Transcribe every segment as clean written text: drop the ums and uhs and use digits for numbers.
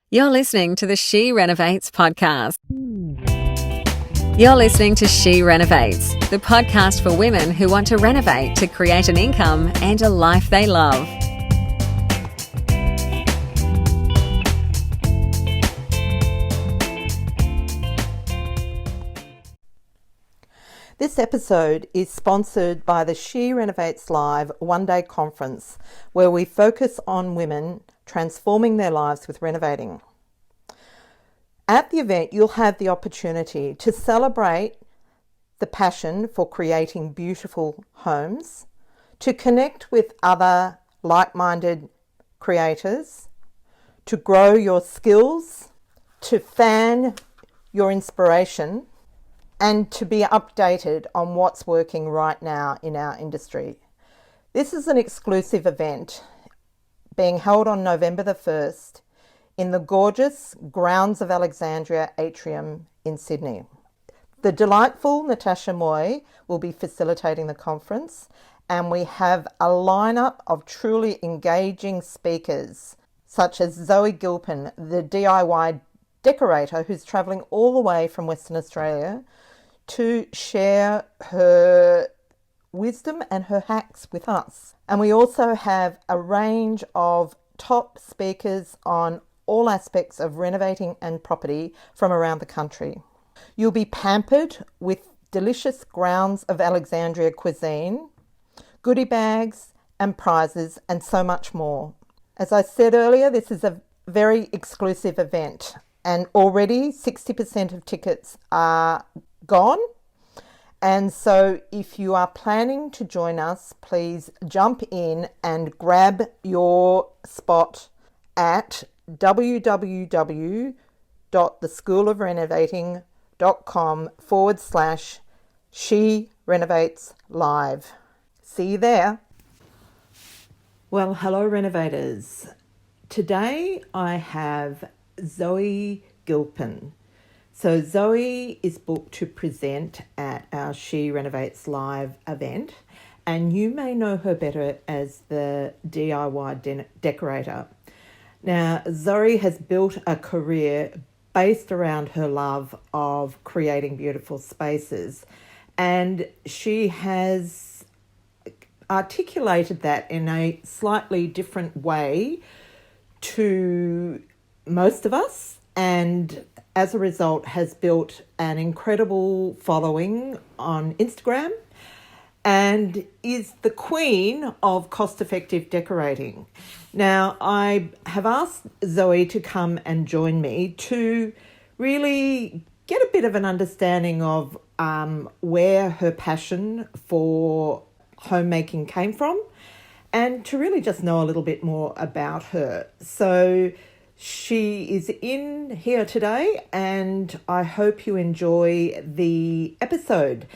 You're listening to the She Renovates podcast. You're listening to She Renovates, the podcast for women who want to renovate to create an income and a life they love. This episode is sponsored by the She Renovates Live one-day conference, where we focus on women transforming their lives with renovating. At the event, you'll have the opportunity to celebrate the passion for creating beautiful homes, to connect with other like-minded creators, to grow your skills, to fan your inspiration, and to be updated on what's working right now in our industry. This is an exclusive event being held on November the 1st in the gorgeous Grounds of Alexandria atrium in Sydney. The delightful Natasha Moy will be facilitating the conference, and we have a lineup of truly engaging speakers, such as Zoe Gilpin, the DIY decorator who's travelling all the way from Western Australia to share her wisdom and her hacks with us. And we also have a range of top speakers on all aspects of renovating and property from around the country. You'll be pampered with delicious Grounds of Alexandria cuisine, goodie bags and prizes, and so much more. As I said earlier, this is a very exclusive event, and already 60% of tickets are gone. And so if you are planning to join us, please jump in and grab your spot at www.theschoolofrenovating.com/She Renovates Live. See you there. Well, hello renovators. Today I have Zoe Gilpin. So Zoe is booked to present at our She Renovates Live event, and you may know her better as the DIY decorator. Now, Zoe has built a career based around her love of creating beautiful spaces, and she has articulated that in a slightly different way to most of us, and as a result has built an incredible following on Instagram and is the queen of cost-effective decorating. Now, I have asked Zoe to come and join me to really get a bit of an understanding of where her passion for homemaking came from, and to really just know a little bit more about her. So she is in here today, and I hope you enjoy the episode.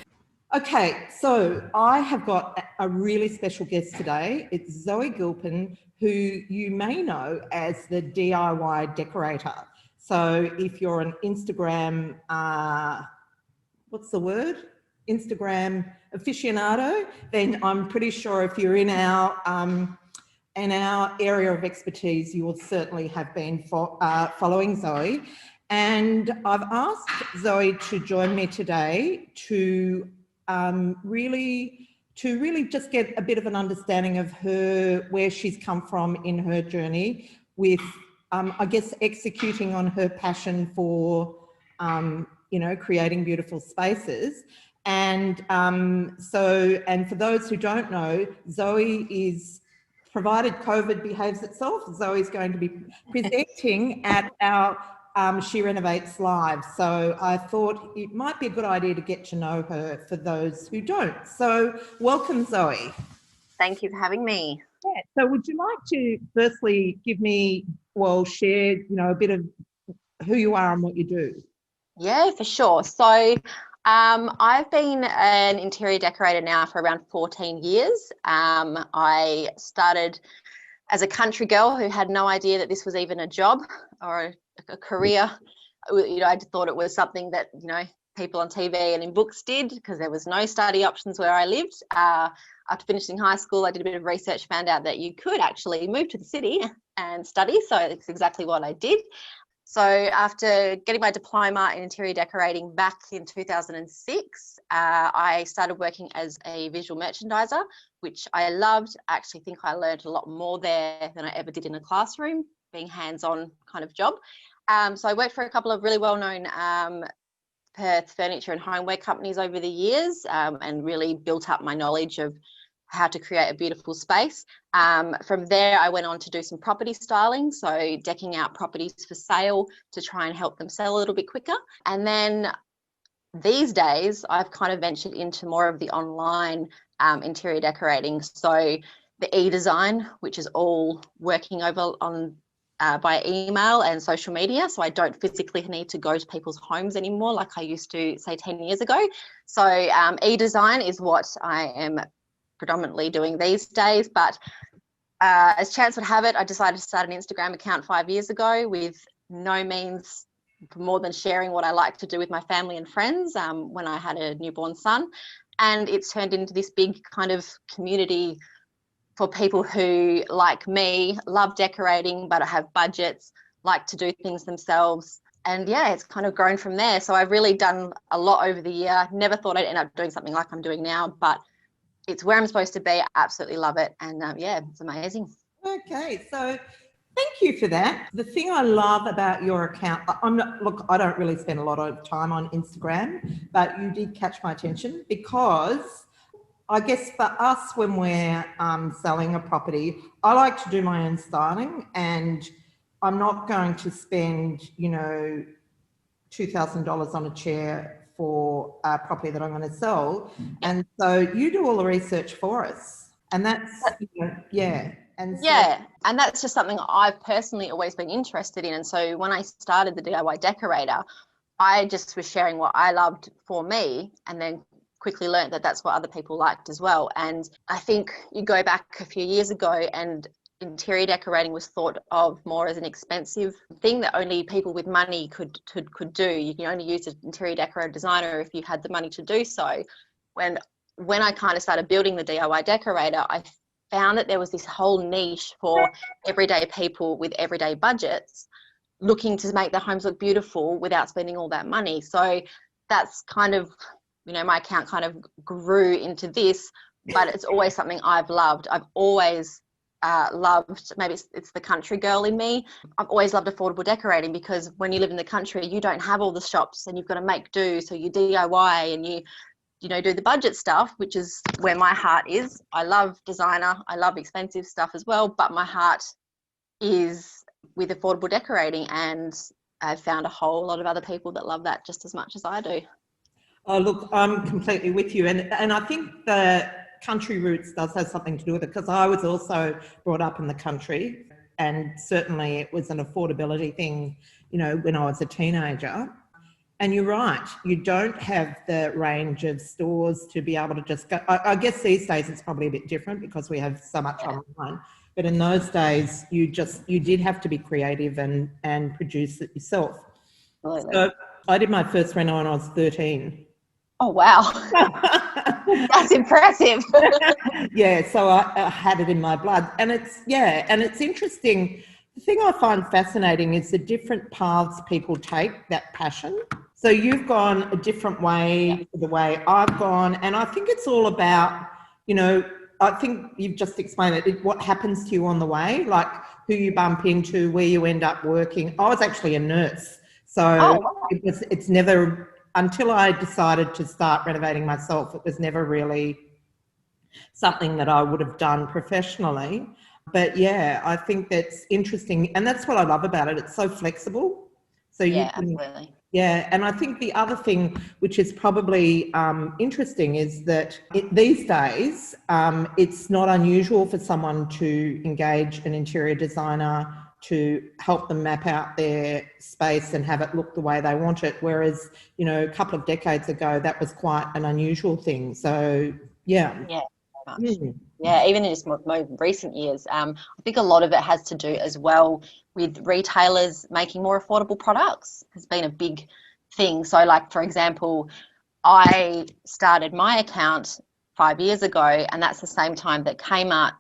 Okay, so I have got a really special guest today. It's Zoe Gilpin, who you may know as the DIY decorator. So if you're an Instagram, Instagram aficionado, then I'm pretty sure if you're in our area of expertise, you will certainly have been following Zoe. And I've asked Zoe to join me today to really just get a bit of an understanding of where she's come from in her journey with, I guess, executing on her passion for, creating beautiful spaces. And for those who don't know, Zoe is, provided COVID behaves itself, Zoe's going to be presenting at our She Renovates Live. So I thought it might be a good idea to get to know her for those who don't. So welcome, Zoe. Thank you for having me. Yeah. So would you like to firstly share, a bit of who you are and what you do? Yeah, for sure. So I've been an interior decorator now for around 14 years. I started as a country girl who had no idea that this was even a job or a career. I just thought it was something that, people on TV and in books did, because there was no study options where I lived. After finishing high school, I did a bit of research, found out that you could actually move to the city and study. So it's exactly what I did. So after getting my diploma in interior decorating back in 2006, I started working as a visual merchandiser, which I loved. I actually think I learned a lot more there than I ever did in a classroom, being hands-on kind of job. So I worked for a couple of really well-known Perth furniture and homeware companies over the years, and really built up my knowledge of how to create a beautiful space. From there, I went on to do some property styling, so decking out properties for sale to try and help them sell a little bit quicker. And then these days, I've kind of ventured into more of the online interior decorating. So the e-design, which is all working over on by email and social media. So I don't physically need to go to people's homes anymore like I used to, say, 10 years ago. So e-design is what I am predominantly doing these days. But as chance would have it, I decided to start an Instagram account 5 years ago with no means more than sharing what I like to do with my family and friends when I had a newborn son. And it's turned into this big kind of community for people who, like me, love decorating but have budgets, like to do things themselves. And yeah, it's kind of grown from there. So I've really done a lot over the year. Never thought I'd end up doing something like I'm doing now, but it's where I'm supposed to be. I absolutely love it. And yeah, it's amazing. Okay, so thank you for that. The thing I love about your account, I don't really spend a lot of time on Instagram, but you did catch my attention because I guess for us, when we're selling a property, I like to do my own styling, and I'm not going to spend, $2,000 on a chair for a property that I'm going to sell. And so you do all the research for us, and that's, yeah. And so, yeah, and that's just something I've personally always been interested in. And so when I started the DIY decorator, I just was sharing what I loved for me, and then quickly learned that that's what other people liked as well. And I think you go back a few years ago and interior decorating was thought of more as an expensive thing that only people with money could do. You can only use an interior decorator designer if you had the money to do so. When I kind of started building the DIY decorator, I found that there was this whole niche for everyday people with everyday budgets looking to make their homes look beautiful without spending all that money. So that's kind of, my account kind of grew into this, but it's always something I've loved. I've always loved, maybe it's the country girl in me. I've always loved affordable decorating, because when you live in the country, you don't have all the shops and you've got to make do. So you DIY and you do the budget stuff, which is where my heart is. I love designer. I love expensive stuff as well, but my heart is with affordable decorating, and I've found a whole lot of other people that love that just as much as I do. Oh, look, I'm completely with you. And I think the country roots does have something to do with it, because I was also brought up in the country, and certainly it was an affordability thing, when I was a teenager. And you're right, you don't have the range of stores to be able to just go. I guess these days it's probably a bit different because we have so much online. But in those days, you did have to be creative and produce it yourself. Absolutely. So I did my first reno when I was 13. Oh, wow. That's impressive. Yeah, so I had it in my blood. And it's interesting. The thing I find fascinating is the different paths people take that passion. So you've gone a different way to the way I've gone. And I think it's all about, I think you've just explained it, what happens to you on the way, like who you bump into, where you end up working. I was actually a nurse. So it's never, until I decided to start renovating myself, it was never really something that I would have done professionally. But yeah, I think that's interesting. And that's what I love about it. It's so flexible. So absolutely. Yeah, and I think the other thing which is probably interesting is that these days it's not unusual for someone to engage an interior designer to help them map out their space and have it look the way they want it. Whereas, a couple of decades ago, that was quite an unusual thing. So, yeah. Yeah. Yeah, even in more recent years, I think a lot of it has to do as well with retailers making more affordable products. Has been a big thing. So, like, for example, I started my account 5 years ago, and that's the same time that Kmart,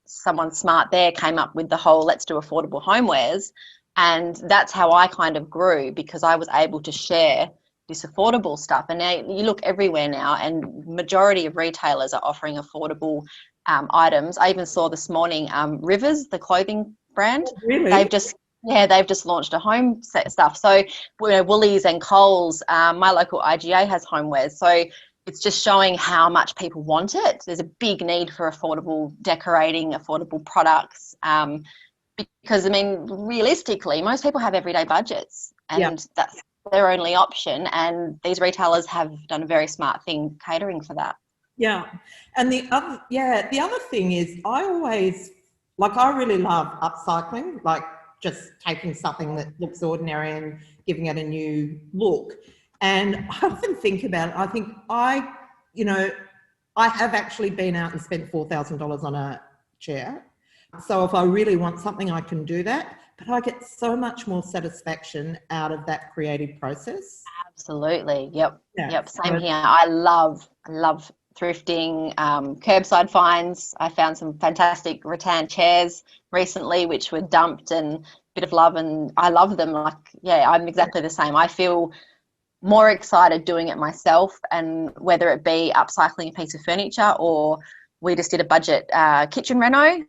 someone smart there, came up with the whole let's do affordable homewares. And that's how I kind of grew, because I was able to share this affordable stuff. And now you look everywhere now, and majority of retailers are offering affordable items. I even saw this morning Rivers, the clothing brand. Oh, really? They've just launched a home set stuff. So, Woolies and Coles, my local IGA has homewares. So it's just showing how much people want it. There's a big need for affordable decorating, affordable products. Because, I mean, realistically, most people have everyday budgets, and that's their only option. And these retailers have done a very smart thing catering for that. Yeah. And the other thing is, I really love upcycling, like just taking something that looks ordinary and giving it a new look. And I often think about it. I think I have actually been out and spent $4,000 on a chair. So if I really want something, I can do that. But I get so much more satisfaction out of that creative process. Absolutely. Yep. Yeah. Yep. Same here. I love thrifting, curbside finds. I found some fantastic rattan chairs recently, which were dumped, and a bit of love, and I love them. I'm exactly the same. I feel more excited doing it myself, and whether it be upcycling a piece of furniture, or we just did a budget kitchen reno,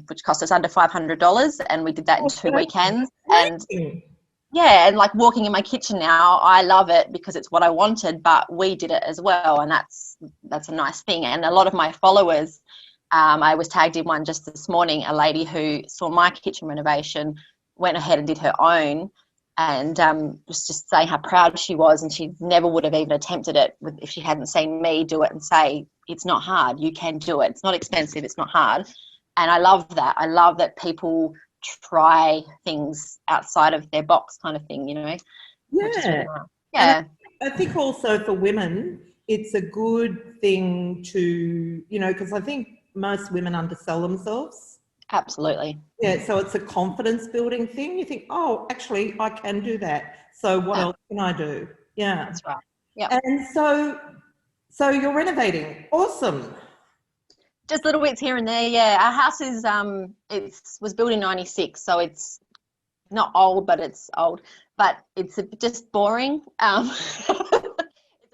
which cost us under $500, and we did that in 2 weekends. And yeah, and like walking in my kitchen now, I love it because it's what I wanted, but we did it as well, and that's a nice thing. And a lot of my followers, I was tagged in one just this morning, a lady who saw my kitchen renovation, went ahead and did her own, and was just saying how proud she was, and she never would have even attempted it if she hadn't seen me do it and say, it's not hard, you can do it, it's not expensive, it's not hard. And I love that. I love that people try things outside of their box, kind of thing, Yeah. Really yeah. I think also for women, it's a good thing to, because I think most women undersell themselves. Absolutely. Yeah, so it's a confidence building thing. You think, oh, actually, I can do that. So what else can I do? Yeah. That's right. Yeah. And so you're renovating. Awesome. Just little bits here and there, yeah. Our house is was built in '96, so it's not old, but it's old. But it's just boring. It's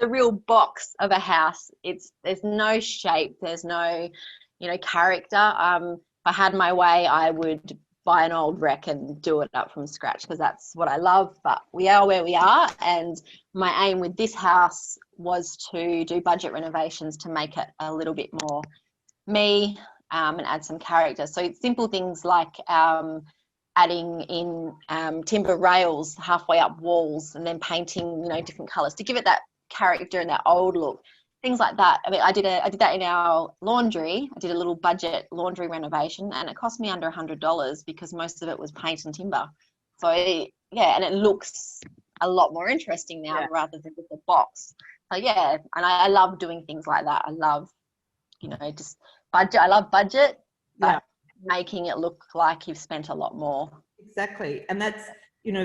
a real box of a house. There's no shape. There's no, character. If I had my way, I would buy an old wreck and do it up from scratch, because that's what I love. But we are where we are, and my aim with this house was to do budget renovations to make it a little bit more me, and add some character. So it's simple things like adding in timber rails halfway up walls, and then painting different colors to give it that character and that old look, things like that. I mean, I did that in our laundry. I did a little budget laundry renovation, and it cost me under $100 because most of it was paint and timber. So yeah, and it looks a lot more interesting now, rather than with a box. So yeah, and I love doing things like that. I love just budget. I love budget, but making it look like you've spent a lot more. Exactly. And that's,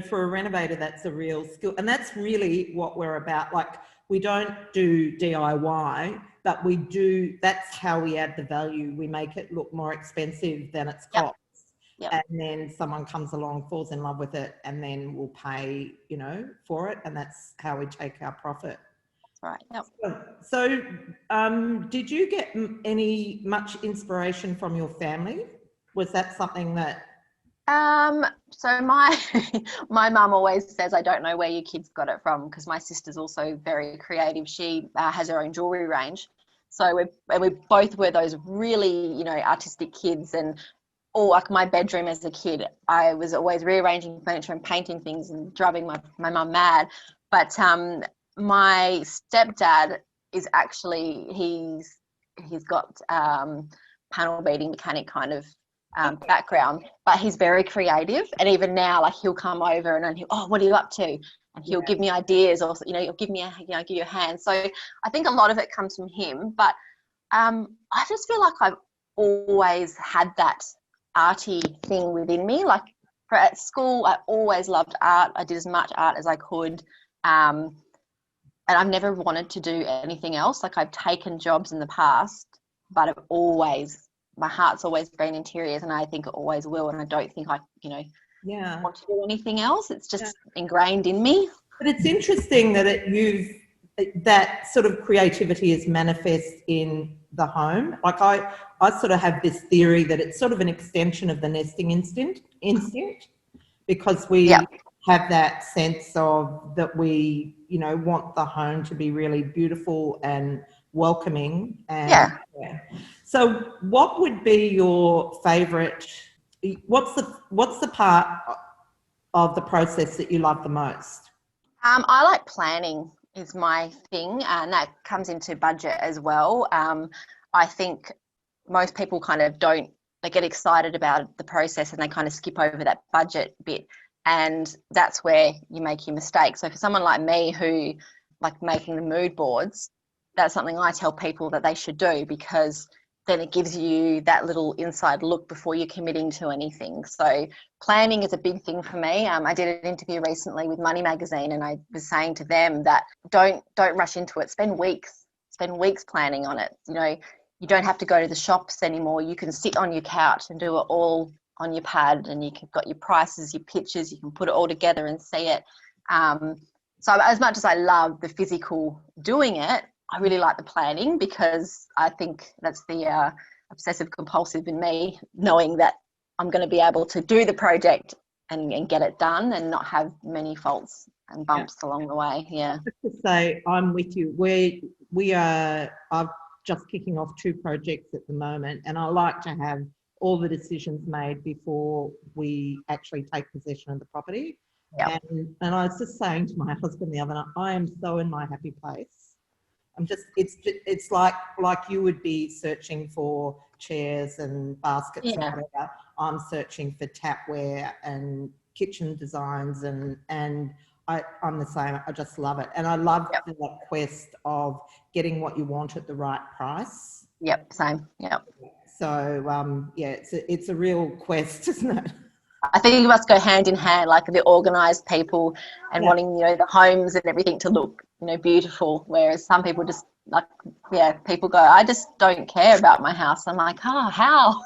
for a renovator, that's a real skill. And that's really what we're about. Like, we don't do DIY, but that's how we add the value. We make it look more expensive than it's cost. Yep. And then someone comes along, falls in love with it, and then we'll pay, for it. And that's how we take our profit. Right. Yep. So, did you get much inspiration from your family? Was that something that? So my mum always says, I don't know where your kids got it from, because my sister's also very creative. She has her own jewelry range. So we both were those really, artistic kids, and like my bedroom as a kid, I was always rearranging furniture and painting things and driving my mum mad. But my stepdad is actually, he's got panel beating mechanic kind of background, but he's very creative. And even now, like, he'll come over and he'll, what are you up to? And he'll give me ideas, or he'll give me give you a hand. So I think a lot of it comes from him. But I just feel like I've always had that arty thing within me. Like, at school, I always loved art. I did as much art as I could. And I've never wanted to do anything else. Like, I've taken jobs in the past, but my heart's always been interiors, and I think it always will. And I don't think Yeah. want to do anything else. It's just ingrained in me. But it's interesting that that sort of creativity is manifest in the home. Like I sort of have this theory that it's sort of an extension of the nesting instinct because we have that sense of that we, want the home to be really beautiful and welcoming. And so what would be your favourite, what's the part of the process that you love the most? I like planning is my thing, and that comes into budget as well. I think most people kind of they get excited about the process and they kind of skip over that budget bit, and that's where you make your mistakes. So for someone like me who like making the mood boards, that's something I tell people that they should do, because then it gives you that little inside look before you're committing to anything. So planning is a big thing for me. I did an interview recently with Money Magazine, and I was saying to them that don't rush into it. Spend weeks planning on it. You don't have to go to the shops anymore. You can sit on your couch and do it all on your pad, and you've got your prices, your pictures, you can put it all together and see it. So as much as I love the physical doing it, I really like the planning, because I think that's the obsessive compulsive in me, knowing that I'm going to be able to do the project and get it done and not have many faults and bumps along the way. Yeah. To say, I'm with you. I'm just kicking off 2 projects at the moment, and I like to have all the decisions made before we actually take possession of the property. Yep. And I was just saying to my husband the other night, I am so in my happy place. It's like you would be searching for chairs and baskets and whatever. I'm searching for tapware and kitchen designs, and I'm the same. I just love it, and I love the quest of getting what you want at the right price. Yep, same. Yep. So it's a real quest, isn't it? I think you must go hand in hand, like the organised people and wanting, the homes and everything to look, beautiful. Whereas some people just people go, I just don't care about my house. I'm like, how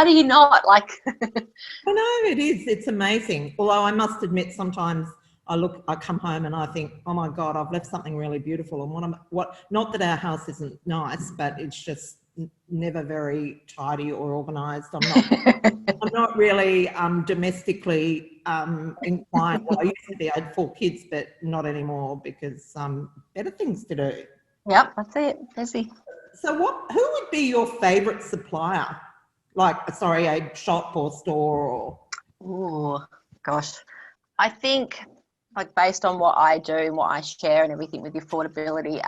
do you not like? I know it is. It's amazing. Although I must admit, sometimes I come home and I think, oh my God, I've left something really beautiful. And not that our house isn't nice, but it's just never very tidy or organised. I'm not really domestically inclined. Well, I used to be. I had 4 kids, but not anymore, because better things to do. Yep, that's it. Busy. So who would be your favourite supplier? A shop or store or? Oh gosh, I think based on what I do and what I share and everything with the affordability,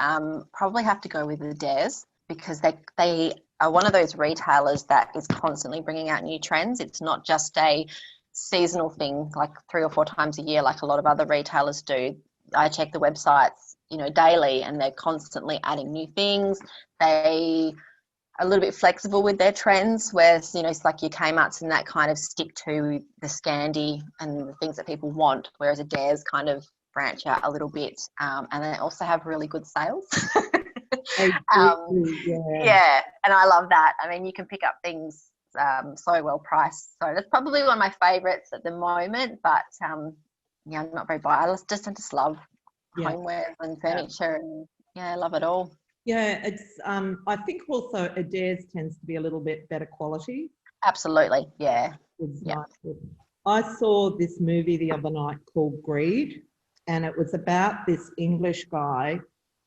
probably have to go with the Dares, because they are one of those retailers that is constantly bringing out new trends. It's not just a seasonal thing, like 3 or 4 times a year, like a lot of other retailers do. I check the websites, daily, and they're constantly adding new things. They are a little bit flexible with their trends, whereas, it's like your Kmart's and that kind of stick to the Scandi and the things that people want, whereas a Dares kind of branch out a little bit. And they also have really good sales. And I love that. I mean, you can pick up things so well priced. So that's probably one of my favourites at the moment. But I'm not very biased. I just love homeware and furniture, and I love it all. Yeah, it's I think also Adairs tends to be a little bit better quality. Absolutely, yeah. Nice. I saw this movie the other night called Greed, and it was about this English guy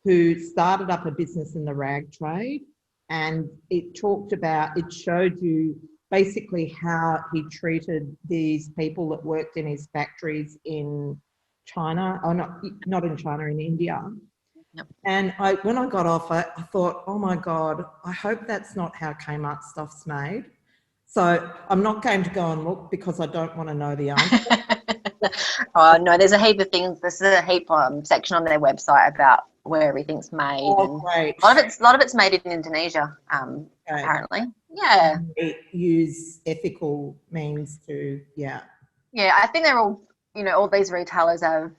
who started up a business in the rag trade, and it showed you basically how he treated these people that worked in his factories in China, or not in China, in India. Yep. And when I got off it, I thought, oh my God, I hope that's not how Kmart stuff's made. So I'm not going to go and look, because I don't want to know the answer. Oh no, there's a heap of things. There's a heap section on their website about where everything's made. Oh, great. A lot of it's made in Indonesia, apparently. Yeah. They use ethical means to, Yeah, I think they're all, all these retailers are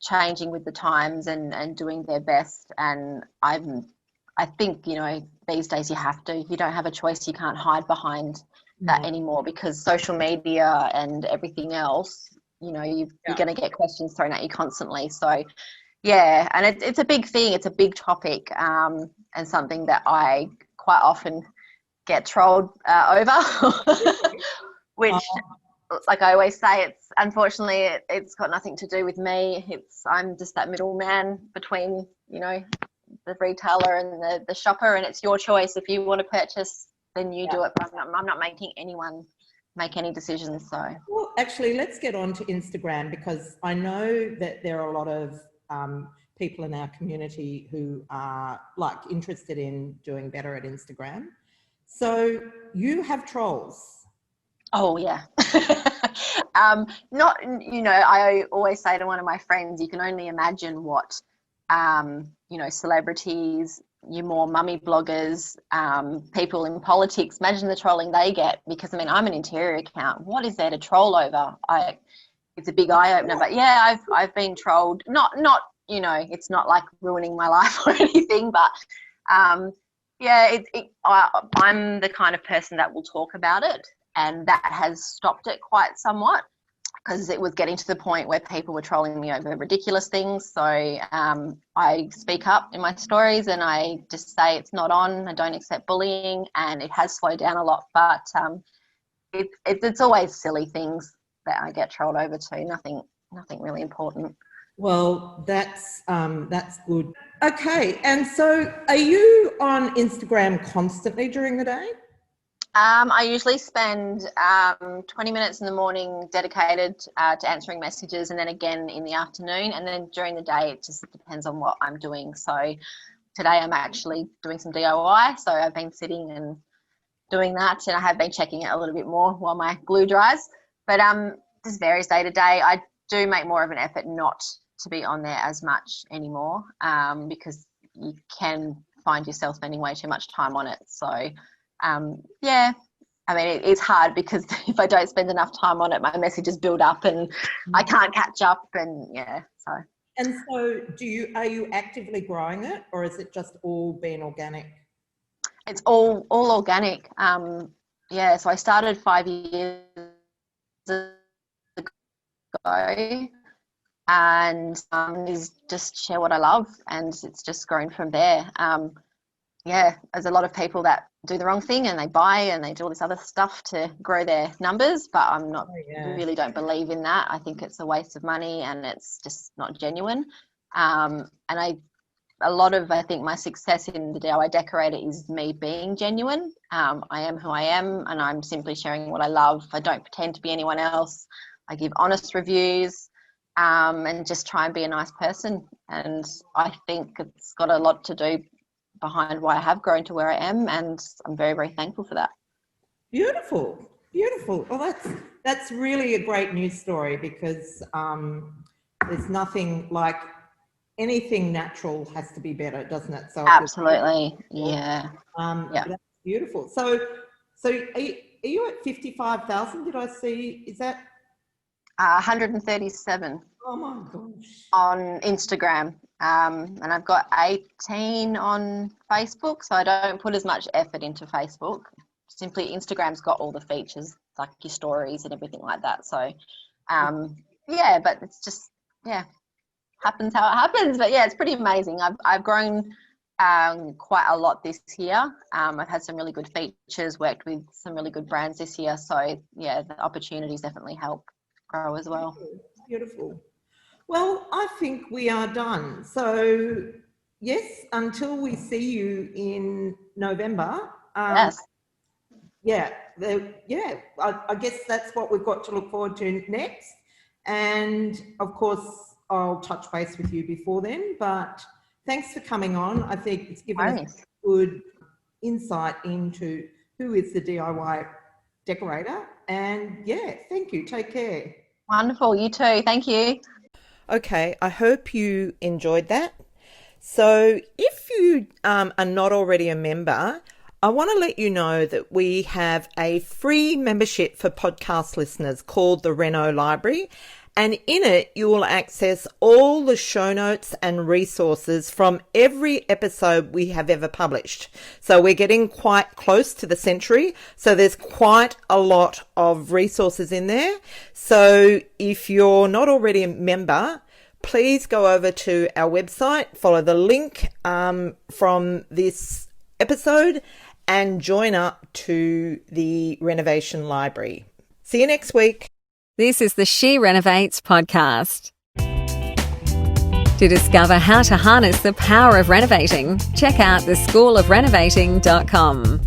changing with the times and doing their best. And I think, these days you have to. You don't have a choice. You can't hide behind that anymore, because social media and everything else, you know, you're going to get questions thrown at you constantly. So yeah, and it's a big thing. It's a big topic, and something that I quite often get trolled over, which, like I always say, it's unfortunately it's got nothing to do with me. I'm just that middleman between, you know, the retailer and the shopper, and it's your choice. If you want to purchase, then you do it. But I'm not making anyone make any decisions. So, well, actually, let's get on to Instagram, because I know that there are a lot of people in our community who are like interested in doing better at Instagram. So you have trolls. Oh yeah. Not, you know, I always say to one of my friends, you can only imagine what, you know, celebrities, your more mummy bloggers, people in politics, imagine the trolling they get, because I mean, I'm an interior account. What is there to troll over? It's a big eye opener. But yeah, I've been trolled. Not you know, it's not like ruining my life or anything, but yeah, I'm the kind of person that will talk about it, and that has stopped it quite somewhat, because it was getting to the point where people were trolling me over ridiculous things. So I speak up in my stories, and I just say it's not on. I don't accept bullying, and it has slowed down a lot. But it's always silly things that I get trolled over too. Nothing really important. Well, that's good. Okay, and so are you on Instagram constantly during the day? I usually spend 20 minutes in the morning dedicated to answering messages, and then again in the afternoon, and then during the day it just depends on what I'm doing. So today I'm actually doing some DIY, so I've been sitting and doing that, and I have been checking it a little bit more while my glue dries. But just varies day to day. I do make more of an effort not to be on there as much anymore, because you can find yourself spending way too much time on it. So yeah, I mean, it's hard, because if I don't spend enough time on it, my messages build up and I can't catch up, and yeah, so. And so are you actively growing it, or is it just all been organic? It's all organic. Yeah, so I started 5 years ago, and is just share what I love, and it's just grown from there. Yeah, there's a lot of people that do the wrong thing, and they buy and they do all this other stuff to grow their numbers, but I'm not, really don't believe in that. I think it's a waste of money, and it's just not genuine. And I think my success in the DIY Decorator is me being genuine. I am who I am, and I'm simply sharing what I love. I don't pretend to be anyone else. I give honest reviews, and just try and be a nice person. And I think it's got a lot to do behind why I have grown to where I am, and I'm very, very thankful for that. Beautiful. Well, that's really a great news story, because there's nothing like, anything natural has to be better, doesn't it? So absolutely, yeah. That's beautiful. So are you at 55,000? Did I see? Is that 137? Oh my gosh! On Instagram, and I've got 18 on Facebook. So I don't put as much effort into Facebook. Simply, Instagram's got all the features, like your stories and everything like that. So, yeah, but it's just, happens how it happens. But yeah, it's pretty amazing. I've grown quite a lot this year. I've had some really good features, worked with some really good brands this year. So yeah, the opportunities definitely help grow as well. Beautiful. Well, I think we are done. So yes, until we see you in November. Yes. I guess that's what we've got to look forward to next. And of course, I'll touch base with you before then. But thanks for coming on. I think it's given us good insight into who is the DIY decorator. And yeah, thank you. Take care. Wonderful. You too. Thank you. Okay, I hope you enjoyed that. So if you are not already a member, I want to let you know that we have a free membership for podcast listeners called the Reno Library, And in it, you will access all the show notes and resources from every episode we have ever published. So we're getting quite close to the century. So there's quite a lot of resources in there. So if you're not already a member, please go over to our website, follow the link from this episode, and join up to the renovation library. See you next week. This is the She Renovates podcast. To discover how to harness the power of renovating, check out theschoolofrenovating.com.